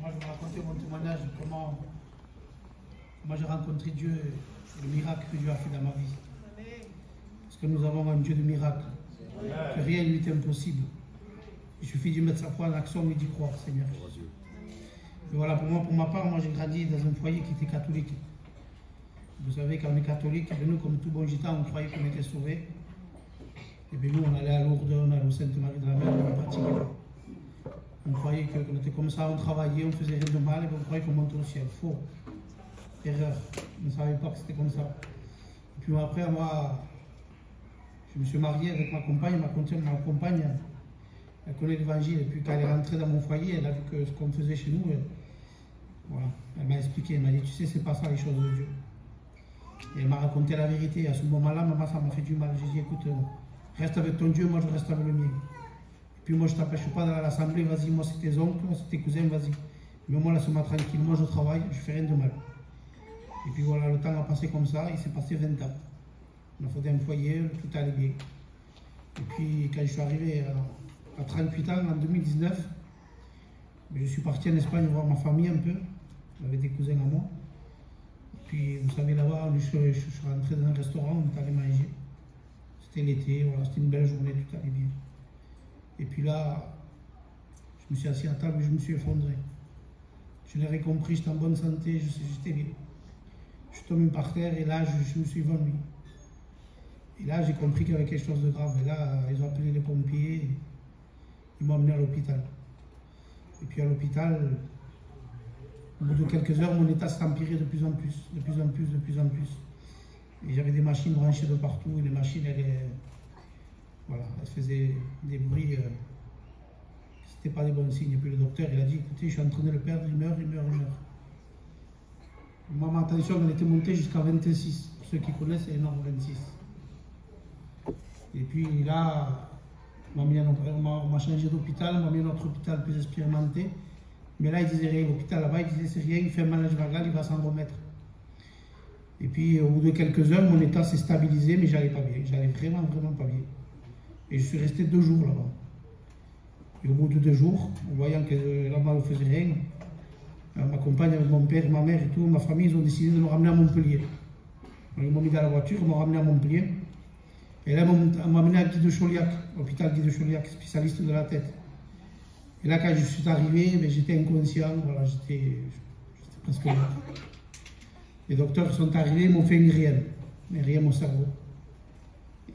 Moi, je vais raconter mon témoignage de comment j'ai rencontré Dieu, le miracle que Dieu a fait dans ma vie. Parce que nous avons un Dieu de miracle. Que rien ne lui est impossible. Il suffit de mettre sa foi en action et d'y croire, Seigneur. Et voilà, pour ma part, moi j'ai grandi dans un foyer qui était catholique. Vous savez, quand on est catholique, nous, comme tout bon gitan, on croyait qu'on était sauvés. Et bien nous, on allait à Lourdes, on allait au Sainte-Marie de la Mer, on pratiquait pas. On croyait qu'on était comme ça, on travaillait, on faisait rien de mal, et on croyait qu'on montait au ciel. Faux. Erreur. On ne savait pas que c'était comme ça. Et puis après, moi, je me suis marié avec ma compagne. Ma compagne, elle connaît l'évangile. Et puis quand elle est rentrée dans mon foyer, elle a vu ce qu'on faisait chez nous. Voilà. Elle m'a expliqué, elle m'a dit, tu sais, c'est pas ça les choses de Dieu. Et elle m'a raconté la vérité. À ce moment-là, maman, ça m'a fait du mal. J'ai dit, écoute, reste avec ton Dieu, moi je reste avec le mien. Et puis moi, je ne t'empêche pas d'aller à l'assemblée, vas-y, moi c'est tes oncles, moi c'est tes cousins, vas-y. Mais moi, laisse-moi tranquille, moi je travaille, je fais rien de mal. Et puis voilà, le temps a passé comme ça, il s'est passé 20 ans. On a fait un foyer, tout allait bien. Et puis quand je suis arrivé à 38 ans, en 2019, je suis parti en Espagne voir ma famille un peu. J'avais des cousins à moi. Et puis vous savez, là-bas, je suis rentré dans un restaurant, on est allé manger. C'était l'été, voilà, c'était une belle journée, tout allait bien. Et puis là, je me suis assis à table et je me suis effondré. Je l'avais compris, j'étais en bonne santé, j'étais bien. Je suis tombé par terre et là, je me suis évanoui. Et là, j'ai compris qu'il y avait quelque chose de grave. Et là, ils ont appelé les pompiers. Ils m'ont emmené à l'hôpital. Et puis à l'hôpital, au bout de quelques heures, mon état s'est empiré de plus en plus. De plus en plus, de plus en plus. Et j'avais des machines branchées de partout. Et les machines, elles faisaient des bruits. C'était pas des bons signes. Et puis le docteur, il a dit, écoutez, je suis en train de le perdre, il meurt, il meurt, il meurt. Moi, ma tension, elle était montée jusqu'à 26. Pour ceux qui connaissent, c'est énorme, 26. Et puis là, on m'a changé d'hôpital, on m'a mis à notre hôpital plus expérimenté. Mais là, il disait rien. L'hôpital là-bas, il disait c'est rien, il fait un malaise vagal, il va s'en remettre. Et puis, au bout de quelques heures, mon état s'est stabilisé, mais j'allais pas bien. J'allais vraiment, vraiment pas bien. Et je suis resté 2 jours là-bas. Et au bout de 2 jours, en voyant que là-bas, on ne faisait rien, ma compagne avec mon père, ma mère et tout, ma famille, ils ont décidé de me ramener à Montpellier. Ils m'ont mis dans la voiture, ils m'ont ramené à Montpellier. Et là, on m'a amené à Guy de Chauliac, l'hôpital Guy de Chauliac, spécialiste de la tête. Et là, quand je suis arrivé, j'étais inconscient, voilà, j'étais presque mort. Les docteurs sont arrivés, ils m'ont fait une IRM au cerveau.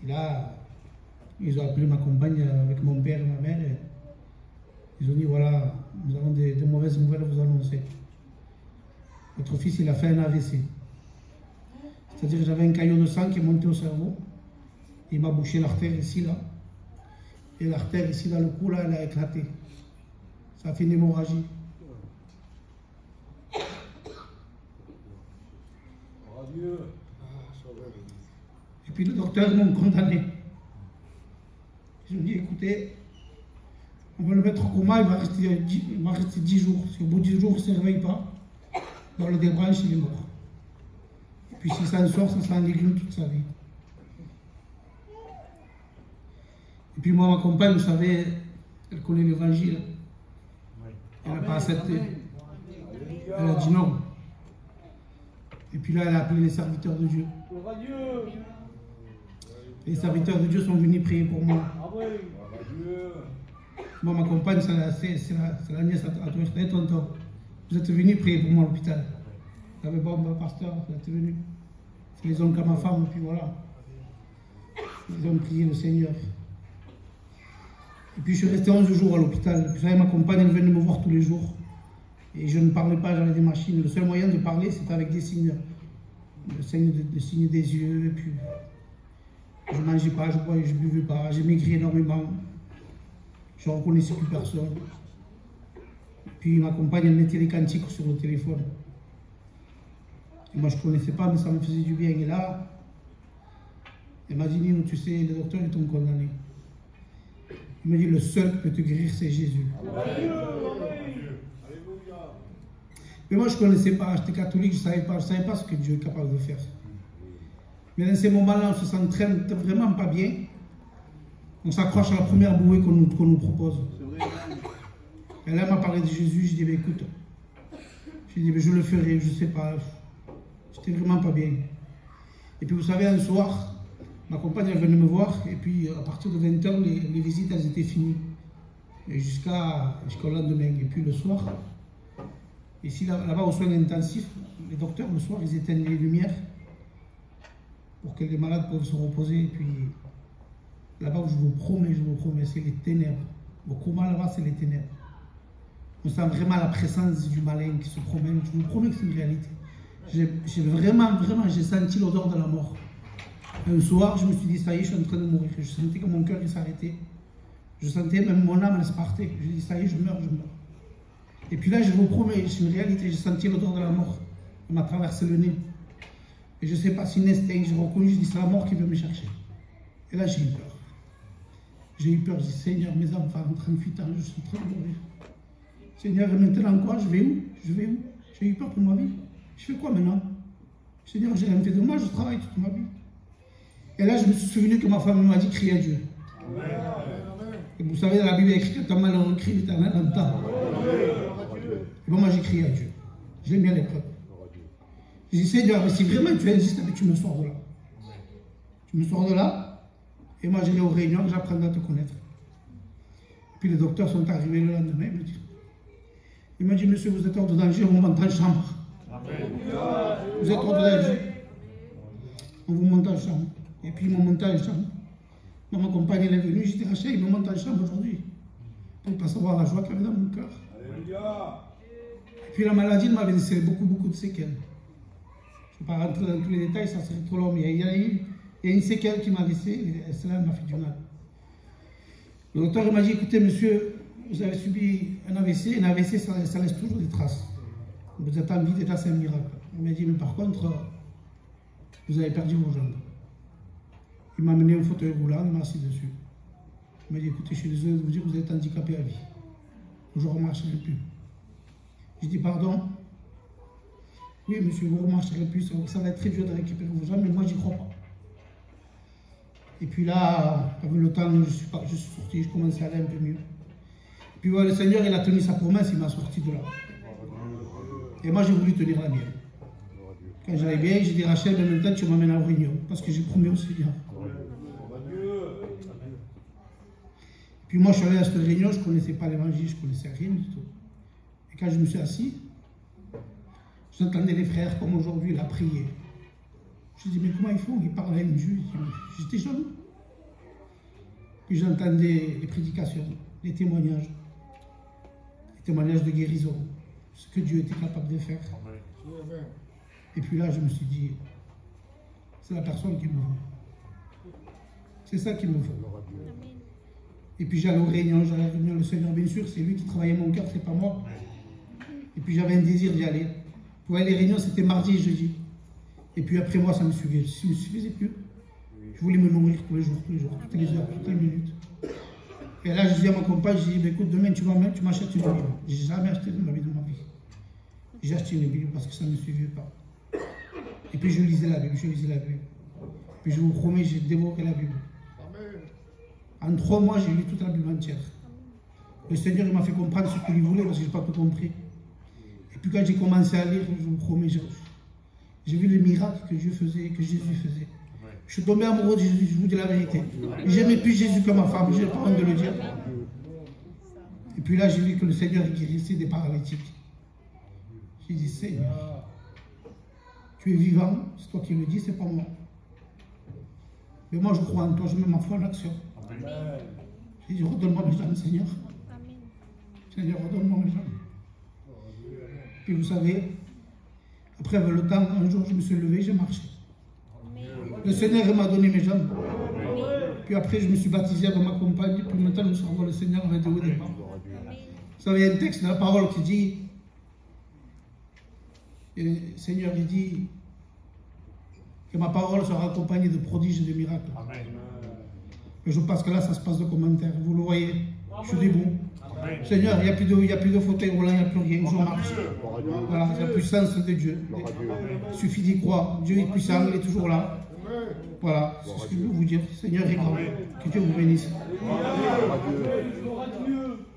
Et là, ils ont appelé ma compagne avec mon père et ma mère. Et ils ont dit, voilà, nous avons de mauvaises nouvelles à vous annoncer. Votre fils, il a fait un AVC. C'est-à-dire que j'avais un caillot de sang qui est monté au cerveau. Il m'a bouché l'artère ici, là. Et l'artère ici, dans le cou, là, elle a éclaté. Ça a fait une hémorragie. Et puis le docteur m'a condamné. Ils ont dit, écoutez, on va le mettre au coma, il va rester 10 jours. Si au bout de 10 jours, il ne se réveille pas, on le débranche, il est mort. Et puis si ça en sort, ça sera en légumes toute sa vie. Et puis moi, ma compagne, vous savez, elle connaît l'évangile. Elle n'a pas accepté. Elle a dit non. Et puis là, elle a appelé les serviteurs de Dieu. Les serviteurs de Dieu sont venus prier pour moi. Moi, ma compagne, c'est la nièce à toi, je t'ai tonton. Vous êtes venus prier pour moi à l'hôpital. Vous n'avez pas un pasteur, vous êtes venus. C'est les oncles à ma femme, et puis voilà. Ils ont prié le Seigneur. Et puis je suis resté 11 jours à l'hôpital. Vous savez, ma compagne, elle venait me voir tous les jours. Et je ne parlais pas, j'avais des machines. Le seul moyen de parler, c'était avec des signes. Le signe des yeux, et puis je ne mangeais pas, je ne buvais pas, j'ai maigri énormément. Je ne reconnaissais plus personne. Puis ma compagne, elle mettait les cantiques sur le téléphone. Et moi, je ne connaissais pas, mais ça me faisait du bien. Et là, elle m'a dit, Nino, tu sais, les docteurs, ils t'ont condamné. Il m'a dit, le seul qui peut te guérir, c'est Jésus. Mais moi, je ne connaissais pas, j'étais catholique, je ne savais pas ce que Dieu est capable de faire. Mais dans ces moments-là, on se s'entraîne vraiment pas bien. On s'accroche à la première bouée qu'on nous propose. Et là, elle m'a parlé de Jésus, je dis, écoute, Je dis, mais je le ferai, je ne sais pas. J'étais vraiment pas bien. Et puis vous savez, un soir, ma compagne est venue me voir, et puis à partir de 20h, les visites, elles étaient finies. Et jusqu'au lendemain. Et puis le soir, ici, là-bas, aux soins intensifs, les docteurs, le soir, ils éteignent les lumières pour que les malades peuvent se reposer. Et puis là-bas, je vous promets, c'est les ténèbres. Au coma, là-bas, c'est les ténèbres. On sent vraiment la présence du malin qui se promène. Je vous promets que c'est une réalité. J'ai vraiment, j'ai senti l'odeur de la mort. Un soir, je me suis dit, ça y est, je suis en train de mourir. Je sentais que mon cœur s'arrêtait. Je sentais même mon âme, elle se partait. Je dis, ça y est, je meurs. Et puis là, je vous promets, c'est une réalité. J'ai senti l'odeur de la mort. Elle m'a traversé le nez. Et je ne sais pas si un instinct, j'ai reconnu, je dis, c'est la mort qui veut me chercher. Et là, j'ai eu peur. J'ai eu peur, je dis, Seigneur, mes enfants ont 38 ans, je suis en train de mourir. Seigneur, et maintenant quoi? Je vais où? J'ai eu peur pour ma vie. Je fais quoi maintenant? Seigneur, j'ai rien fait de moi, je travaille toute ma vie. Et là, je me suis souvenu que ma femme m'a dit, crie à Dieu. Amen. Et vous savez, dans la Bible, il y a écrit que quand malheureux crie, l'Éternel entend. Et bon, moi, j'ai crié à Dieu. J'ai mis à l'épreuve. J'ai dit, Seigneur, mais si vraiment tu insistes, tu me sors de là. Tu me sors de là, et moi, j'irai aux réunions, j'apprendrai à te connaître. Puis les docteurs sont arrivés le lendemain, il m'a dit, monsieur, vous êtes hors de danger, on vous monte en chambre. Amen. Vous êtes hors de danger. On vous monte en chambre. Et puis, ils m'ont monté en chambre. Ma compagne, elle est venue, j'ai dit, Rachel, ils me montent en chambre aujourd'hui. Pour ne pas savoir la joie qu'il y avait dans mon cœur. Et puis, la maladie, elle m'avait laissé beaucoup de séquelles. Je ne vais pas rentrer dans tous les détails, ça serait trop long, mais il y a une séquelle qui m'a laissé, et cela m'a fait du mal. Le docteur m'a dit, écoutez, monsieur, vous avez subi un AVC. Un AVC, ça laisse toujours des traces. Vous êtes en vie, déjà, c'est un miracle. Il m'a dit, mais par contre, vous avez perdu vos jambes. Il m'a amené au fauteuil roulant, il m'a assis dessus. Il m'a dit, écoutez, je suis désolé de vous dire que vous êtes handicapé à vie. Je ne remarcherai plus. J'ai dit, pardon? Oui, monsieur, vous ne remarcherez plus. Ça va être très dur de récupérer vos jambes, mais moi, j'y crois pas. Et puis là, avec le temps, je suis sorti, je commençais à aller un peu mieux. Et puis le Seigneur, il a tenu sa promesse, il m'a sorti de là. Et moi, j'ai voulu tenir la mienne. Quand j'allais bien, j'ai dit, Rachel, mais maintenant, tu m'amènes à réunion, parce que j'ai promis au Seigneur. Puis moi, je suis allé à cette réunion, je ne connaissais pas l'évangile, je ne connaissais rien du tout. Et quand je me suis assis, j'entendais les frères, comme aujourd'hui, la prier. Je dis, mais comment ils font? Ils parlent avec Dieu. J'étais jeune. Puis j'entendais les prédications, les témoignages de guérison, ce que Dieu était capable de faire. Et puis là, je me suis dit, c'est la personne qui me veut. C'est ça qu'il me faut. Et puis j'allais aux réunions, le Seigneur, bien sûr, c'est lui qui travaillait mon cœur, c'est pas moi. Et puis j'avais un désir d'y aller. Pour aller les réunions, c'était mardi et jeudi. Et puis après moi, ça me suffisait plus. Je voulais me nourrir tous les jours, toutes les heures, toutes les minutes. Et là, je dis à ma compagne, je dis, écoute, demain, tu m'achètes une Bible. Je n'ai jamais acheté de ma vie de ma vie. J'ai acheté une Bible parce que ça ne me suivait pas. Et puis je lisais la Bible, Puis je vous promets, j'ai dévoré la Bible. En 3 mois, j'ai lu toute la Bible entière. Le Seigneur m'a fait comprendre ce qu'il voulait parce que je n'ai pas tout compris. Et puis quand j'ai commencé à lire, je vous promets, j'ai vu les miracles que Dieu faisait, que Jésus faisait. Je suis tombé amoureux de Jésus, je vous dis la vérité. J'aimais plus Jésus que ma femme, je n'ai pas honte de le dire. Et puis là, j'ai vu que le Seigneur guérissait des paralytiques. J'ai dit, Seigneur, tu es vivant, c'est toi qui me dis, c'est pas moi. Mais moi, je crois en toi, je mets ma foi en action. J'ai dit, redonne-moi mes jambes, Seigneur. Seigneur, redonne-moi mes jambes. Puis vous savez, après le temps, un jour, je me suis levé, j'ai marché. Le Seigneur m'a donné mes jambes. Puis après, je me suis baptisé avec ma compagne. Puis maintenant, nous servons le Seigneur avec des hauts départ. Vous savez, il y a un texte de la parole qui dit, le Seigneur, il dit que ma parole sera accompagnée de prodiges et de miracles. Et je pense que là, ça se passe de commentaires. Vous le voyez, je suis debout. Seigneur, il n'y a plus de fauteuil roulant, il n'y a plus rien. Je marche. Voilà, c'est la puissance de Dieu. Il suffit d'y croire. Dieu est puissant, il est toujours là. Voilà, c'est ce que je veux vous dire. Seigneur est grand. Que Dieu vous bénisse.